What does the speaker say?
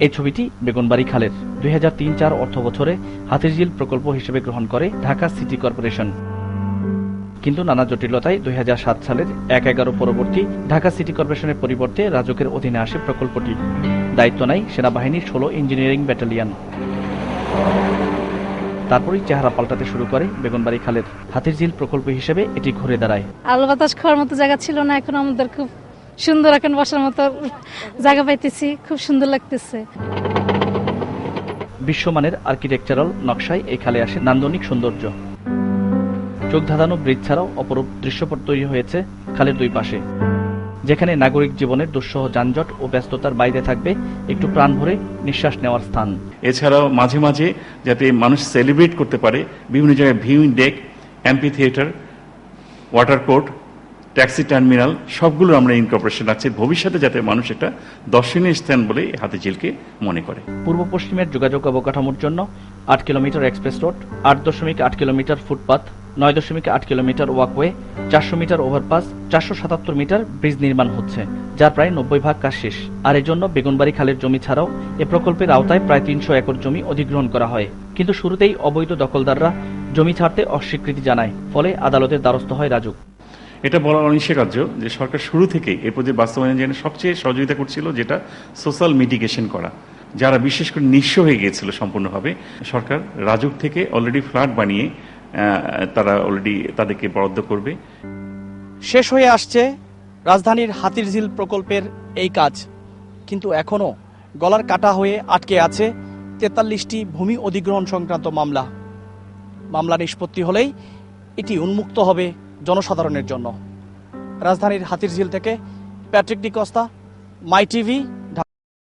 এই ছবিটি বেগুনবাড়ী খালের 2003-04 অর্থ বছরে হাতিরঝিল প্রকল্প হিসেবে গ্রহণ করে ঢাকা সিটি কর্পোরেশন। কিন্তু নানা জটিলতায় 2007 সালের 1/11 পরবর্তী ঢাকা সিটি কর্পোরেশনের পরিবর্তে রাজুকের অধীনে আসে প্রকল্পটি। দায়িত্ব নেয় সেনাবাহিনীর 16 ইঞ্জিনিয়ারিং ব্যাটালিয়ন। তারপরই চেহারা পাল্টাতে শুরু করে বেগুনবাড়ী খালের। হাতিরঝিল প্রকল্প হিসেবে এটি ঘুরে দাঁড়ায়। আলো বাতাস খাওয়ার মতো জায়গা ছিল না, এখন আমাদের খুব সুন্দর এখন বসার মতো জায়গা পাইতেছি, খুব সুন্দর লাগতেছে। বিশ্বমানের আর্কিটেকচারাল নকশায় এই খালে আসে নান্দনিক সৌন্দর্য। চোখ ধাঁধানো ব্রিজ ছাড়াও অপরূপ দৃশ্যপট তৈরি হয়েছে খালের দুই পাশে, যেখানে নাগরিক জীবনের দুঃসহ যানজট ও ব্যস্ততার বাইরে থাকবে একটু প্রাণ ভরে নিঃশ্বাস নেওয়ার স্থান। এছাড়াও মাঝে মাঝে যাতে মানুষ সেলিব্রেট করতে পারে, বিভিন্ন জায়গায় viewing deck, amphitheatre, water court, taxi terminal সবগুলো আমরা ইনকর্পোরেশন আছে, ভবিষ্যতে যাতে মানুষ একটা দর্শনীয় স্থান বলে হাতিরঝিলকে মনে করে। পূর্ব পশ্চিমের যোগাযোগ অবকাঠামোর জন্য 8 kilometre express road, 8.8 kilometre footpath, 9.8 kilometre walkway, 400 metre overpass, 477 metre bridge নির্মাণ হচ্ছে, যার প্রায় 90% কাজ শেষ। আর এর জন্য বেগুনবাড়ী খালের জমি ছাড়াও এ প্রকল্পের আওতায় প্রায় 300 একর জমি অধিগ্রহণ করা হয়। কিন্তু শুরুতেই অবৈধ দখলদাররা জমি ছাড়তে অস্বীকৃতি জানায়, ফলে আদালতের দ্বারস্থ হয় রাজুক। এটা বলা অনিশ্চয়কার্য যে সরকার শুরু থেকেই এই প্রজেক্ট বাস্তবায়নের জন্য সবচেয়ে সহযোগিতা করছিল, যেটা সোশ্যাল মিটিগেশন করা। যারা বিশেষ করে নিঃস্ব হয়ে গিয়েছিল সম্পূর্ণভাবে, সরকার রাজুক থেকে অলরেডি ফ্ল্যাট বানিয়ে তারা অলরেডি তাদেরকে বরাদ্দ করবে। শেষ হয়ে আসছে রাজধানীর হাতিরঝিল প্রকল্পের এই কাজ, কিন্তু এখনও গলার কাটা হয়ে আটকে আছে 43টি ভূমি অধিগ্রহণ সংক্রান্ত মামলা নিষ্পত্তি হলেই এটি উন্মুক্ত হবে জনসাধারণের জন্য। রাজধানীর হাতিরঝিল থেকে প্যাট্রিক ডি কস্তা, মাই টিভি,